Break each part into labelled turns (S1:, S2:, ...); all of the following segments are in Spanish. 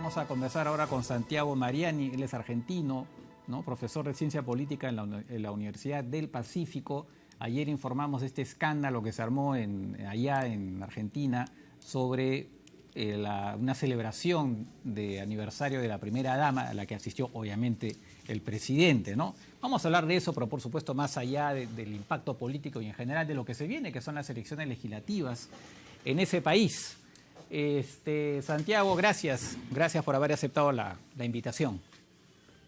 S1: Vamos a conversar ahora con Santiago Mariani, él es argentino, ¿no? Profesor de Ciencia Política en la Universidad del Pacífico. Ayer informamos de este escándalo que se armó allá en Argentina sobre una celebración de aniversario de la primera dama, a la que asistió obviamente el presidente, ¿no? Vamos a hablar de eso, pero por supuesto más allá del impacto político y en general de lo que se viene, que son las elecciones legislativas en ese país. Santiago, gracias por haber aceptado la invitación.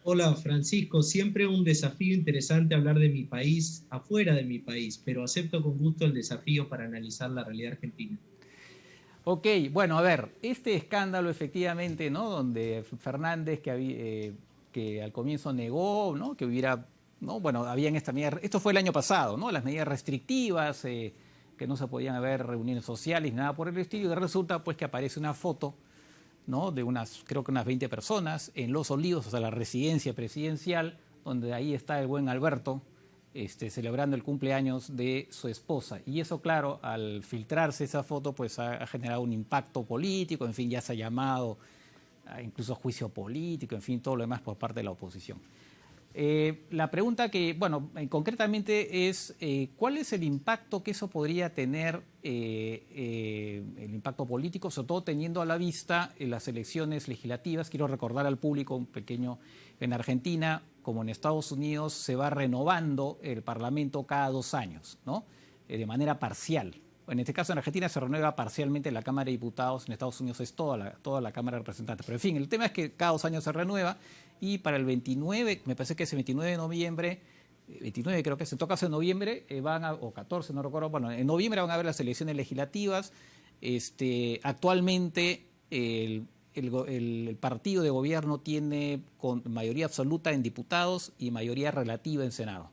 S2: Hola Francisco, siempre un desafío interesante hablar de mi país, afuera de mi país, pero acepto con gusto el desafío para analizar la realidad argentina.
S1: Ok, bueno, a ver, este escándalo efectivamente, ¿no? Donde Fernández, que al comienzo negó, ¿no? Que hubiera, ¿no? Bueno, habían esta medida, esto fue el año pasado, ¿no? Las medidas restrictivas, que no se podían haber reuniones sociales, nada por el estilo, y resulta pues que aparece una foto, ¿no? De creo que unas 20 personas en Los Olivos, o sea, la residencia presidencial, donde ahí está el buen Alberto, celebrando el cumpleaños de su esposa. Y eso, claro, al filtrarse esa foto, pues ha generado un impacto político, en fin, ya se ha llamado incluso juicio político, en fin, todo lo demás por parte de la oposición. La pregunta que, bueno, concretamente es, ¿cuál es el impacto que eso podría tener, el impacto político, sobre todo teniendo a la vista las elecciones legislativas? Quiero recordar al público un pequeño, en Argentina, como en Estados Unidos, se va renovando el Parlamento cada 2 años, ¿no? De manera parcial. En este caso, en Argentina se renueva parcialmente la Cámara de Diputados, en Estados Unidos es toda la Cámara de Representantes. Pero en fin, el tema es que cada 2 años se renueva y para el 29, me parece que es el 29 de noviembre, 29 creo que es, en todo caso en noviembre, o 14, no recuerdo, bueno, en noviembre van a haber las elecciones legislativas. Actualmente el partido de gobierno tiene con mayoría absoluta en diputados y mayoría relativa en Senado.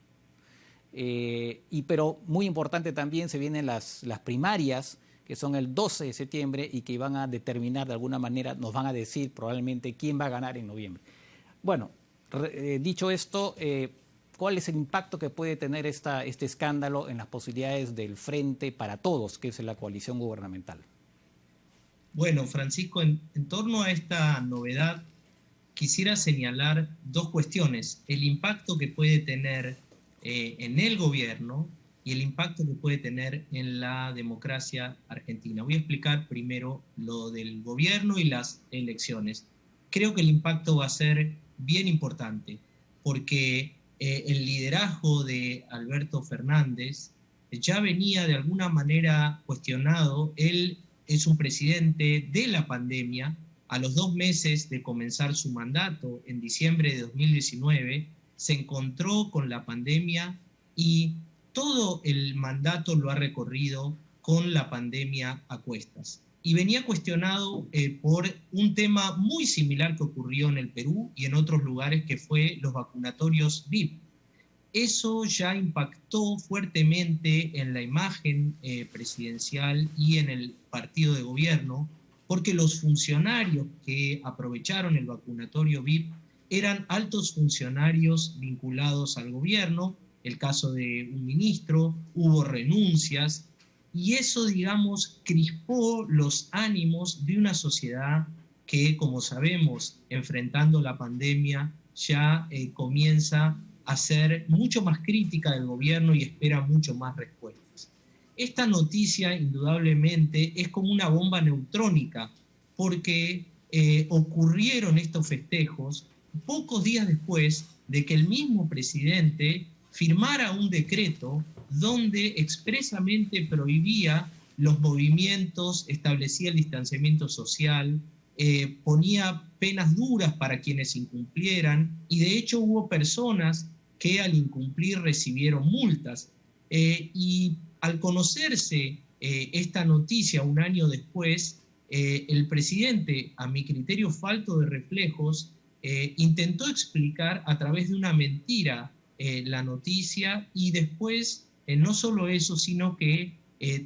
S1: Pero muy importante también se vienen las primarias, que son el 12 de septiembre y que van a determinar de alguna manera, nos van a decir probablemente quién va a ganar en noviembre. Bueno, dicho esto, ¿cuál es el impacto que puede tener este escándalo en las posibilidades del Frente para Todos, que es la coalición gubernamental?
S2: Bueno, Francisco, en torno a esta novedad, quisiera señalar 2 cuestiones. El impacto que puede tener en el gobierno y el impacto que puede tener en la democracia argentina. Voy a explicar primero lo del gobierno y las elecciones. Creo que el impacto va a ser bien importante, porque el liderazgo de Alberto Fernández ya venía de alguna manera cuestionado. Él es un presidente de la pandemia. A los 2 meses de comenzar su mandato, en diciembre de 2019, se encontró con la pandemia y todo el mandato lo ha recorrido con la pandemia a cuestas. Y venía cuestionado por un tema muy similar que ocurrió en el Perú y en otros lugares, que fue los vacunatorios VIP. Eso ya impactó fuertemente en la imagen presidencial y en el partido de gobierno, porque los funcionarios que aprovecharon el vacunatorio VIP eran altos funcionarios vinculados al gobierno. El caso de un ministro, hubo renuncias, y eso, digamos, crispó los ánimos de una sociedad que, como sabemos, enfrentando la pandemia, ya comienza a ser mucho más crítica del gobierno y espera mucho más respuestas. Esta noticia, indudablemente, es como una bomba neutrónica, porque ocurrieron estos festejos pocos días después de que el mismo presidente firmara un decreto donde expresamente prohibía los movimientos, establecía el distanciamiento social, ponía penas duras para quienes incumplieran, y de hecho hubo personas que al incumplir recibieron multas. Y al conocerse esta noticia un año después, el presidente, a mi criterio falto de reflejos, intentó explicar a través de una mentira la noticia, y después no solo eso, sino que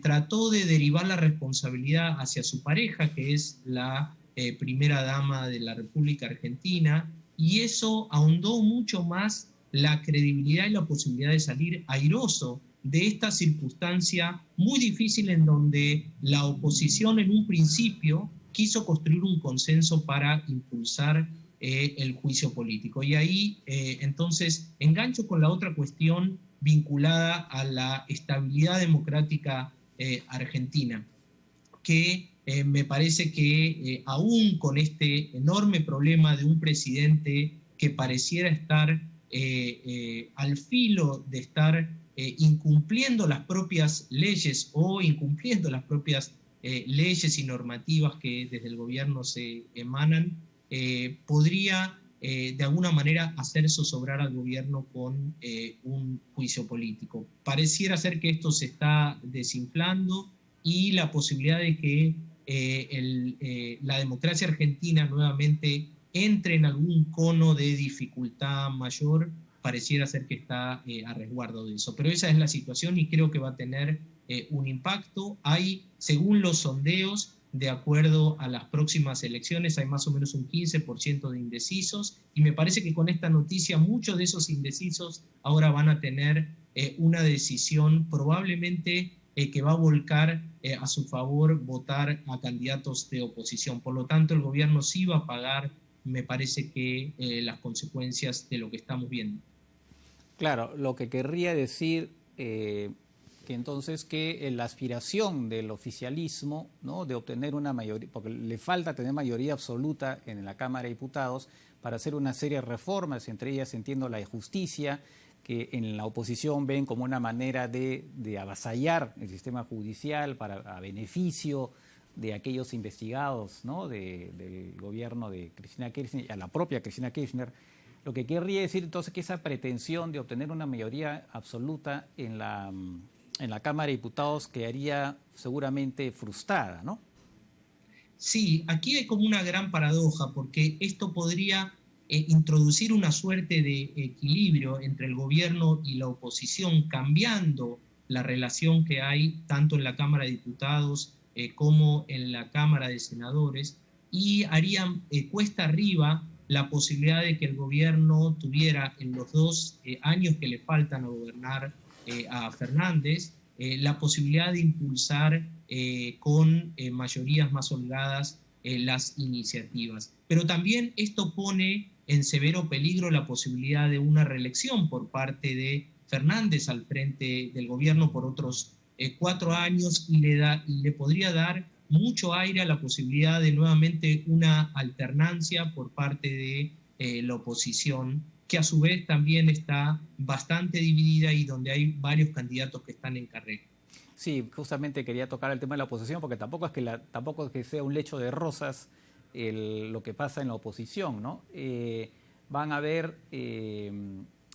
S2: trató de derivar la responsabilidad hacia su pareja, que es la primera dama de la República Argentina, y eso ahondó mucho más la credibilidad y la posibilidad de salir airoso de esta circunstancia muy difícil, en donde la oposición en un principio quiso construir un consenso para impulsar el juicio político. Y ahí entonces engancho con la otra cuestión vinculada a la estabilidad democrática argentina, que me parece que aún con este enorme problema de un presidente que pareciera estar al filo de estar incumpliendo las propias leyes o incumpliendo las propias leyes y normativas que desde el gobierno se emanan, podría de alguna manera hacer zozobrar al gobierno con un juicio político. Pareciera ser que esto se está desinflando y la posibilidad de que la democracia argentina nuevamente entre en algún cono de dificultad mayor, pareciera ser que está a resguardo de eso. Pero esa es la situación y creo que va a tener un impacto. Hay, según los sondeos, de acuerdo a las próximas elecciones, hay más o menos un 15% de indecisos, y me parece que con esta noticia muchos de esos indecisos ahora van a tener una decisión probablemente que va a volcar a su favor votar a candidatos de oposición. Por lo tanto, el gobierno sí va a pagar, me parece que las consecuencias de lo que estamos viendo.
S1: Claro, lo que querría decir que entonces que la aspiración del oficialismo, ¿no?, de obtener una mayoría, porque le falta tener mayoría absoluta en la Cámara de Diputados para hacer una serie de reformas, entre ellas entiendo la de justicia, que en la oposición ven como una manera de avasallar el sistema judicial a beneficio de aquellos investigados, ¿no?, del gobierno de Cristina Kirchner y a la propia Cristina Kirchner. Lo que querría decir entonces que esa pretensión de obtener una mayoría absoluta en la Cámara de Diputados quedaría seguramente frustrada, ¿no?
S2: Sí, aquí hay como una gran paradoja, porque esto podría introducir una suerte de equilibrio entre el gobierno y la oposición, cambiando la relación que hay tanto en la Cámara de Diputados como en la Cámara de Senadores, y harían cuesta arriba la posibilidad de que el gobierno tuviera en los 2 años que le faltan a gobernar a Fernández, la posibilidad de impulsar con mayorías más holgadas las iniciativas. Pero también esto pone en severo peligro la posibilidad de una reelección por parte de Fernández al frente del gobierno por otros 4 años, y le podría dar mucho aire a la posibilidad de nuevamente una alternancia por parte de la oposición, que a su vez también está bastante dividida y donde hay varios candidatos que están en carrera.
S1: Sí, justamente quería tocar el tema de la oposición, porque tampoco es que sea un lecho de rosas lo que pasa en la oposición, ¿no? Van a ver...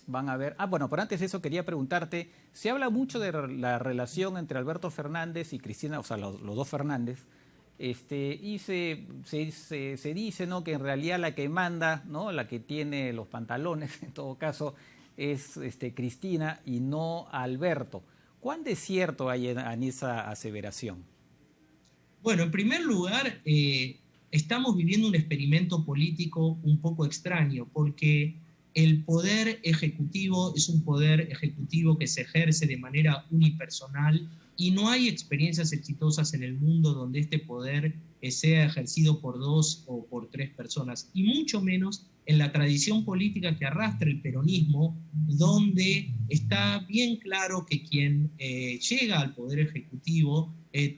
S1: bueno, pero antes de eso quería preguntarte, se habla mucho de la relación entre Alberto Fernández y Cristina, o sea, los dos Fernández, y se dice, ¿no?, que en realidad la que manda, ¿no?, la que tiene los pantalones, en todo caso, es Cristina y no Alberto. ¿Cuán de cierto hay en esa aseveración?
S2: Bueno, en primer lugar, estamos viviendo un experimento político un poco extraño, porque el poder ejecutivo es un poder ejecutivo que se ejerce de manera unipersonal y no hay experiencias exitosas en el mundo donde este poder sea ejercido por 2 o por 3 personas, y mucho menos en la tradición política que arrastra el peronismo, donde está bien claro que quien llega al poder ejecutivo,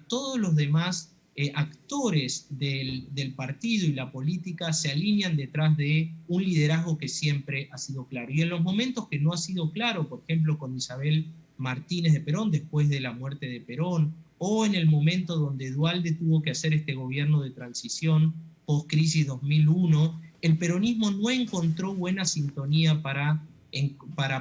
S2: todos los demás actores del partido y la política se alinean detrás de un liderazgo que siempre ha sido claro. Y en los momentos que no ha sido claro, por ejemplo con Isabel Martínez de Perón después de la muerte de Perón, o en el momento donde Duhalde tuvo que hacer este gobierno de transición post-crisis 2001, el peronismo no encontró buena sintonía para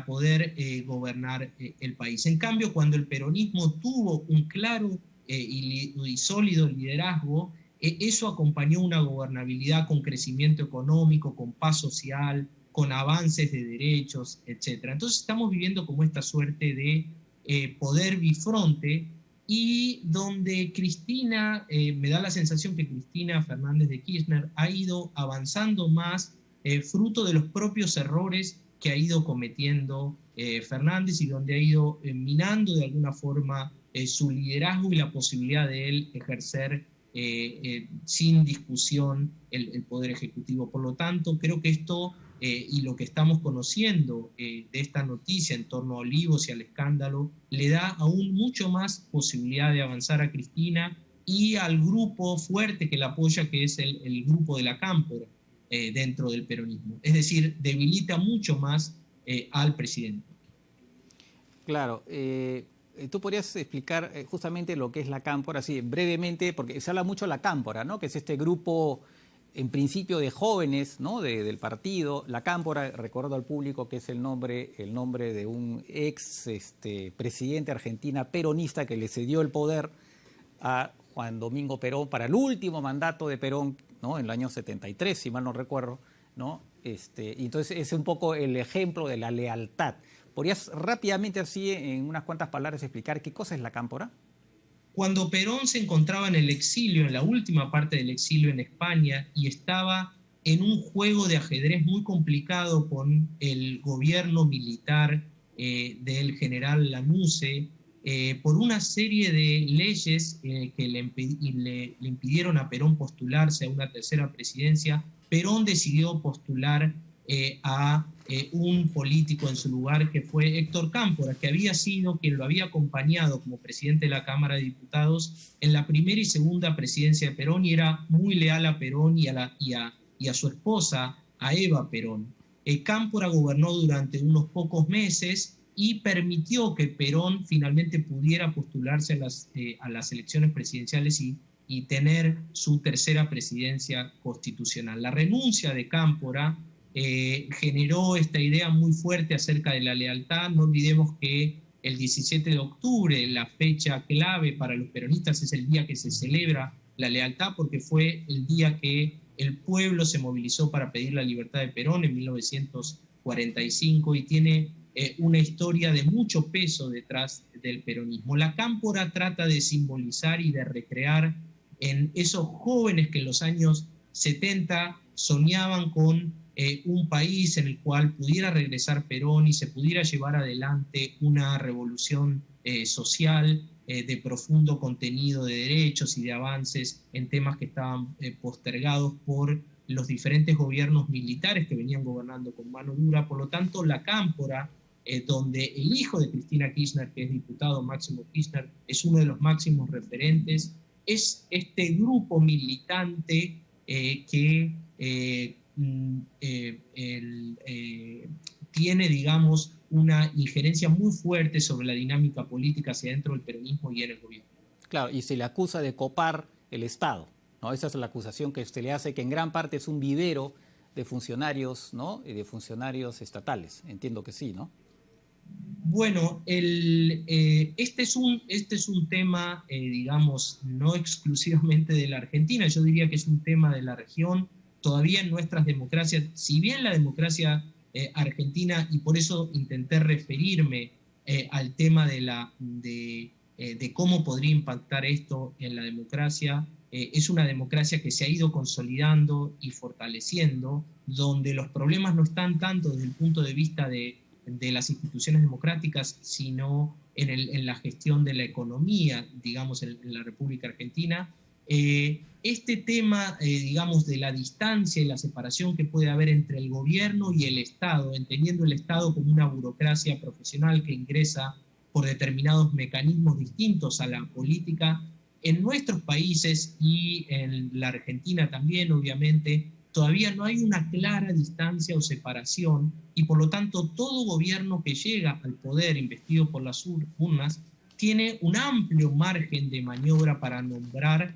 S2: poder gobernar el país. En cambio, cuando el peronismo tuvo un claro y sólido liderazgo, eso acompañó una gobernabilidad con crecimiento económico, con paz social, con avances de derechos, etc. Entonces estamos viviendo como esta suerte de poder bifronte, y donde Cristina, me da la sensación que Cristina Fernández de Kirchner ha ido avanzando más fruto de los propios errores que ha ido cometiendo Fernández, y donde ha ido minando de alguna forma su liderazgo y la posibilidad de él ejercer sin discusión el Poder Ejecutivo. Por lo tanto, creo que esto y lo que estamos conociendo de esta noticia en torno a Olivos y al escándalo le da aún mucho más posibilidad de avanzar a Cristina y al grupo fuerte que la apoya, que es el grupo de la Cámpora dentro del peronismo. Es decir, debilita mucho más al presidente.
S1: Claro. ¿Tú podrías explicar justamente lo que es la Cámpora, así brevemente, porque se habla mucho de la Cámpora, ¿no? Que es este grupo, en principio, de jóvenes, ¿no? del partido. La Cámpora, recuerdo al público que es el nombre de un ex presidente argentina peronista que le cedió el poder a Juan Domingo Perón para el último mandato de Perón, ¿no? En el año 73, si mal no recuerdo, ¿no? Y entonces es un poco el ejemplo de la lealtad. ¿Podrías rápidamente, así, en unas cuantas palabras, explicar qué cosa es la Cámpora?
S2: Cuando Perón se encontraba en el exilio, en la última parte del exilio en España, y estaba en un juego de ajedrez muy complicado con el gobierno militar del general Lanusse, por una serie de leyes que le impidieron a Perón postularse a una tercera presidencia, Perón decidió postular a un político en su lugar, que fue Héctor Cámpora, que había sido quien lo había acompañado como presidente de la Cámara de Diputados en la primera y segunda presidencia de Perón, y era muy leal a Perón y a su esposa, a Eva Perón. Cámpora gobernó durante unos pocos meses y permitió que Perón finalmente pudiera postularse a las elecciones presidenciales y tener su tercera presidencia constitucional. La renuncia de Cámpora generó esta idea muy fuerte acerca de la lealtad. No olvidemos que el 17 de octubre, la fecha clave para los peronistas, es el día que se celebra la lealtad, porque fue el día que el pueblo se movilizó para pedir la libertad de Perón en 1945, y tiene una historia de mucho peso detrás del peronismo. La Cámpora trata de simbolizar y de recrear en esos jóvenes que en los años 70 soñaban con un país en el cual pudiera regresar Perón y se pudiera llevar adelante una revolución social de profundo contenido de derechos y de avances en temas que estaban postergados por los diferentes gobiernos militares que venían gobernando con mano dura. Por lo tanto, la Cámpora, donde el hijo de Cristina Kirchner, que es diputado, Máximo Kirchner, es uno de los máximos referentes, es este grupo militante que tiene, digamos, una injerencia muy fuerte sobre la dinámica política hacia dentro del peronismo y en el gobierno.
S1: Claro, y se le acusa de copar el Estado, ¿no? Esa es la acusación que se le hace, que en gran parte es un vivero de funcionarios, ¿no? Y de funcionarios estatales. Entiendo que sí, ¿no?
S2: Bueno, este es un tema, digamos, no exclusivamente de la Argentina. Yo diría que es un tema de la región. Todavía en nuestras democracias, si bien la democracia argentina, y por eso intenté referirme al tema de cómo podría impactar esto en la democracia, es una democracia que se ha ido consolidando y fortaleciendo, donde los problemas no están tanto desde el punto de vista de las instituciones democráticas, sino en la gestión de la economía, digamos, en la República Argentina. Este tema, digamos, de la distancia y la separación que puede haber entre el gobierno y el Estado, entendiendo el Estado como una burocracia profesional que ingresa por determinados mecanismos distintos a la política, en nuestros países y en la Argentina también, obviamente, todavía no hay una clara distancia o separación, y por lo tanto todo gobierno que llega al poder investido por las urnas tiene un amplio margen de maniobra para nombrar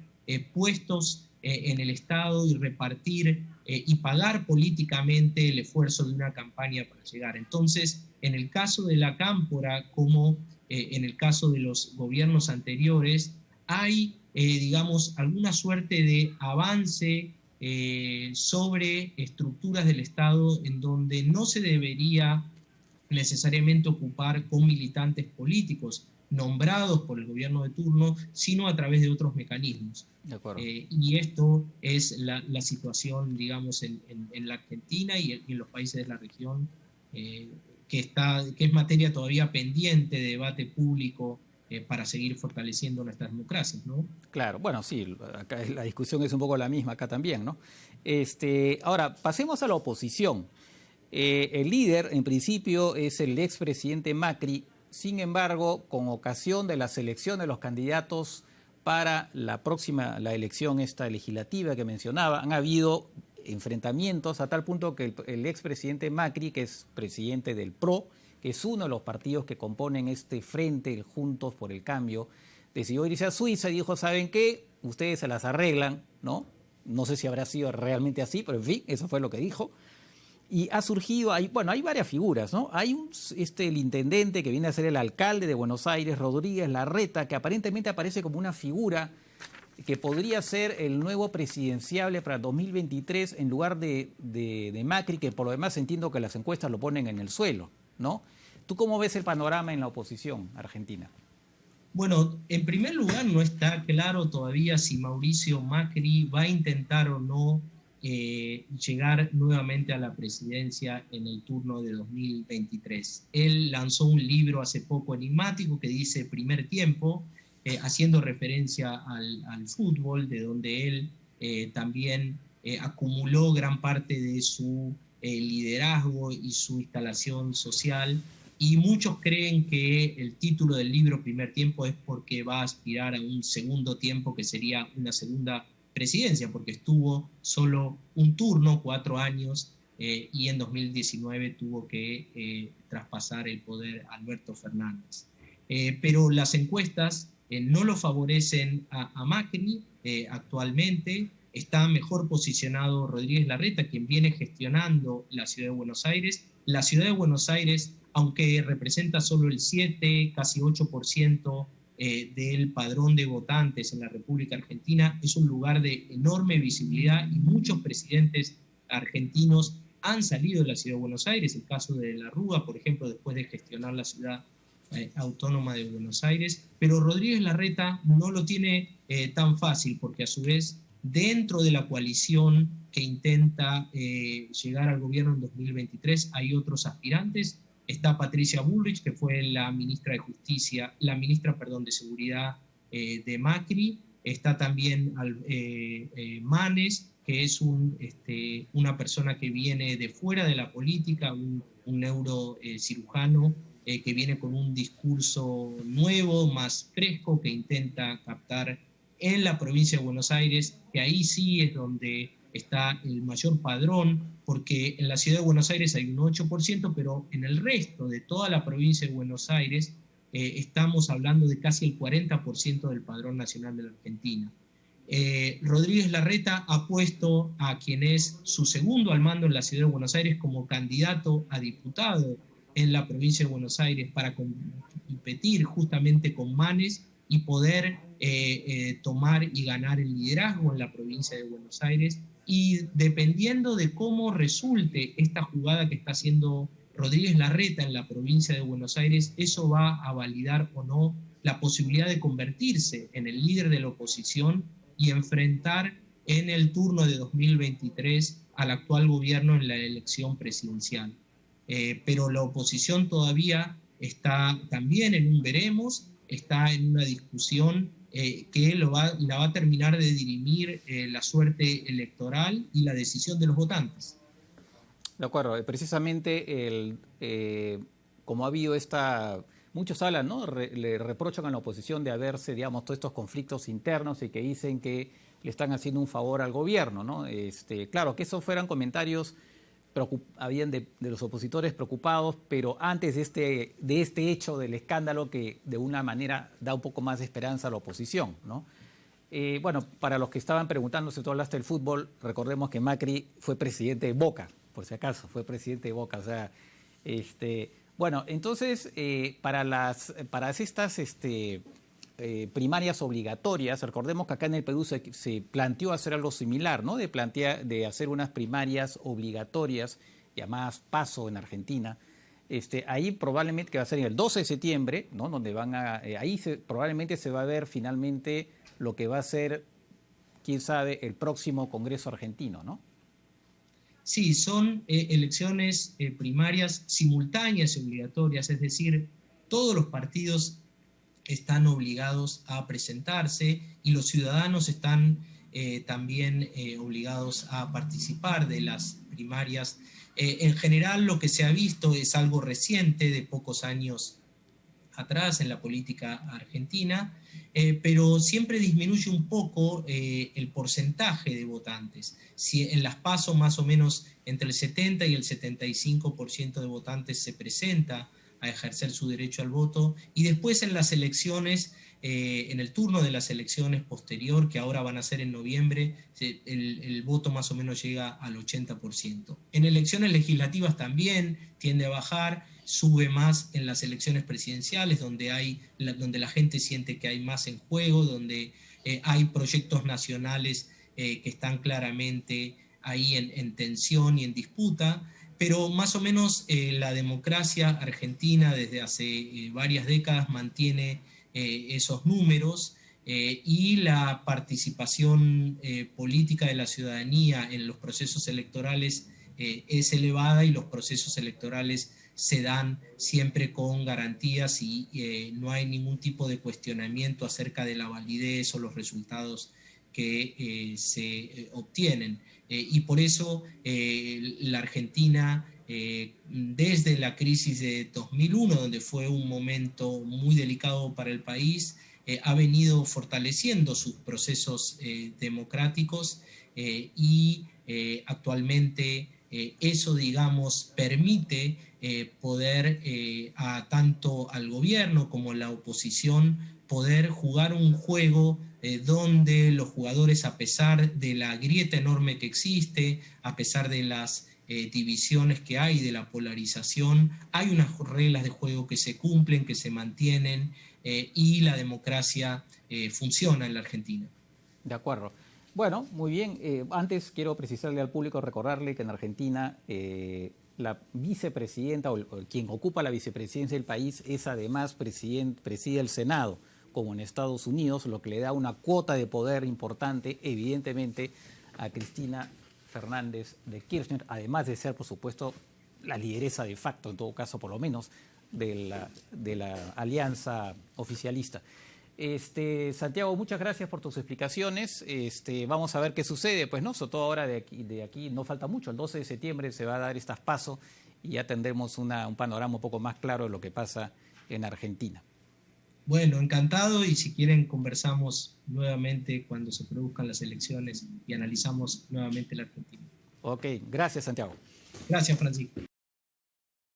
S2: puestos en el Estado y repartir y pagar políticamente el esfuerzo de una campaña para llegar. Entonces, en el caso de la Cámpora, como en el caso de los gobiernos anteriores, hay, digamos, alguna suerte de avance sobre estructuras del Estado en donde no se debería necesariamente ocupar con militantes políticos nombrados por el gobierno de turno, sino a través de otros mecanismos.
S1: De acuerdo.
S2: Y esto es la situación, digamos, en la Argentina y en los países de la región, que es materia todavía pendiente de debate público para seguir fortaleciendo nuestras democracias, ¿no?
S1: Claro, bueno, sí, acá la discusión es un poco la misma acá también, ¿no? Ahora, pasemos a la oposición. El líder, en principio, es el expresidente Macri. Sin embargo, con ocasión de la selección de los candidatos para la elección esta legislativa que mencionaba, han habido enfrentamientos a tal punto que el expresidente Macri, que es presidente del PRO, que es uno de los partidos que componen este frente, el Juntos por el Cambio, decidió irse a Suiza y dijo, ¿saben qué? Ustedes se las arreglan, ¿no? No sé si habrá sido realmente así, pero en fin, eso fue lo que dijo. Y ha surgido, hay varias figuras, ¿no? Hay el intendente que viene a ser el alcalde de Buenos Aires, Rodríguez Larreta, que aparentemente aparece como una figura que podría ser el nuevo presidenciable para 2023 en lugar de Macri, que por lo demás entiendo que las encuestas lo ponen en el suelo, ¿no? ¿Tú cómo ves el panorama en la oposición argentina?
S2: Bueno, en primer lugar no está claro todavía si Mauricio Macri va a intentar o no llegar nuevamente a la presidencia en el turno de 2023. Él lanzó un libro hace poco enigmático que dice Primer Tiempo, haciendo referencia al fútbol, de donde él también acumuló gran parte de su liderazgo y su instalación social. Y muchos creen que el título del libro Primer Tiempo es porque va a aspirar a un segundo tiempo, que sería una segunda presidencia, porque estuvo solo un turno, 4 años, y en 2019 tuvo que traspasar el poder a Alberto Fernández. Pero las encuestas no lo favorecen a Macri actualmente. Está mejor posicionado Rodríguez Larreta, quien viene gestionando la ciudad de Buenos Aires. La ciudad de Buenos Aires, aunque representa solo el 7, casi 8% del padrón de votantes en la República Argentina, es un lugar de enorme visibilidad y muchos presidentes argentinos han salido de la ciudad de Buenos Aires. El caso de la Rúa, por ejemplo, después de gestionar la ciudad autónoma de Buenos Aires, pero Rodríguez Larreta no lo tiene tan fácil, porque a su vez, dentro de la coalición que intenta llegar al gobierno en 2023, hay otros aspirantes. Está Patricia Bullrich, que fue la ministra de Justicia, de Seguridad de Macri. Está también Manes, que es una persona que viene de fuera de la política, un neurocirujano que viene con un discurso nuevo, más fresco, que intenta captar en la provincia de Buenos Aires, que ahí sí es donde está el mayor padrón, porque en la ciudad de Buenos Aires hay un 8%, pero en el resto de toda la provincia de Buenos Aires estamos hablando de casi el 40% del padrón nacional de la Argentina. Rodríguez Larreta ha puesto a quien es su segundo al mando en la ciudad de Buenos Aires como candidato a diputado en la provincia de Buenos Aires para competir justamente con Manes y poder tomar y ganar el liderazgo en la provincia de Buenos Aires. Y dependiendo de cómo resulte esta jugada que está haciendo Rodríguez Larreta en la provincia de Buenos Aires, eso va a validar o no la posibilidad de convertirse en el líder de la oposición y enfrentar en el turno de 2023 al actual gobierno en la elección presidencial. Pero la oposición todavía está también en un veremos, está en una discusión que la va a terminar de dirimir la suerte electoral y la decisión de los votantes.
S1: De acuerdo, precisamente como ha habido muchos hablan, ¿no? Le reprochan a la oposición de haberse, digamos, todos estos conflictos internos y que dicen que le están haciendo un favor al gobierno, ¿no? Claro, que esos fueran comentarios, habían de los opositores preocupados, pero antes de este hecho del escándalo que de una manera da un poco más de esperanza a la oposición, ¿no? Bueno, para los que estaban preguntándose, tú hablaste del fútbol, recordemos que Macri fue presidente de Boca, por si acaso, fue presidente de Boca, o sea, bueno, entonces, para estas primarias obligatorias, recordemos que acá en el Perú se planteó hacer algo similar, ¿no? De hacer unas primarias obligatorias, llamadas PASO en Argentina. Ahí probablemente, que va a ser el 12 de septiembre, ¿no? Donde probablemente se va a ver finalmente lo que va a ser, quién sabe, el próximo Congreso argentino, ¿no?
S2: Sí, son elecciones primarias simultáneas y obligatorias, es decir, todos los partidos están obligados a presentarse y los ciudadanos están también obligados a participar de las primarias. En general, lo que se ha visto es algo reciente, de pocos años atrás en la política argentina, pero siempre disminuye un poco el porcentaje de votantes. Si en las PASO más o menos entre el 70 y el 75% de votantes se presenta a ejercer su derecho al voto, y después en las elecciones, en el turno de las elecciones posterior, que ahora van a ser en noviembre, el voto más o menos llega al 80%. En elecciones legislativas también tiende a bajar, sube más en las elecciones presidenciales, donde la gente siente que hay más en juego, donde hay proyectos nacionales que están claramente ahí en tensión y en disputa, pero más o menos la democracia argentina desde hace varias décadas mantiene esos números, y la participación política de la ciudadanía en los procesos electorales es elevada, y los procesos electorales se dan siempre con garantías y no hay ningún tipo de cuestionamiento acerca de la validez o los resultados que se obtienen. Y por eso la Argentina, desde la crisis de 2001, donde fue un momento muy delicado para el país, ha venido fortaleciendo sus procesos democráticos, y actualmente eso, digamos, permite poder tanto al gobierno como a la oposición poder jugar un juego donde los jugadores, a pesar de la grieta enorme que existe, a pesar de las divisiones que hay, de la polarización, hay unas reglas de juego que se cumplen, que se mantienen, y la democracia funciona en la Argentina.
S1: De acuerdo. Bueno, muy bien. Antes quiero precisarle al público, recordarle que en Argentina la vicepresidenta o quien ocupa la vicepresidencia del país es además preside el Senado, como en Estados Unidos, lo que le da una cuota de poder importante, evidentemente, a Cristina Fernández de Kirchner, además de ser, por supuesto, la lideresa de facto, en todo caso, por lo menos, de la alianza oficialista. Santiago, muchas gracias por tus explicaciones. Vamos a ver qué sucede, pues, ¿no? Sobre todo ahora de aquí no falta mucho. El 12 de septiembre se va a dar estas PASO y ya tendremos un panorama un poco más claro de lo que pasa en Argentina.
S2: Bueno, encantado, y si quieren conversamos nuevamente cuando se produzcan las elecciones y analizamos nuevamente la Argentina.
S1: Ok, gracias, Santiago.
S2: Gracias, Francisco.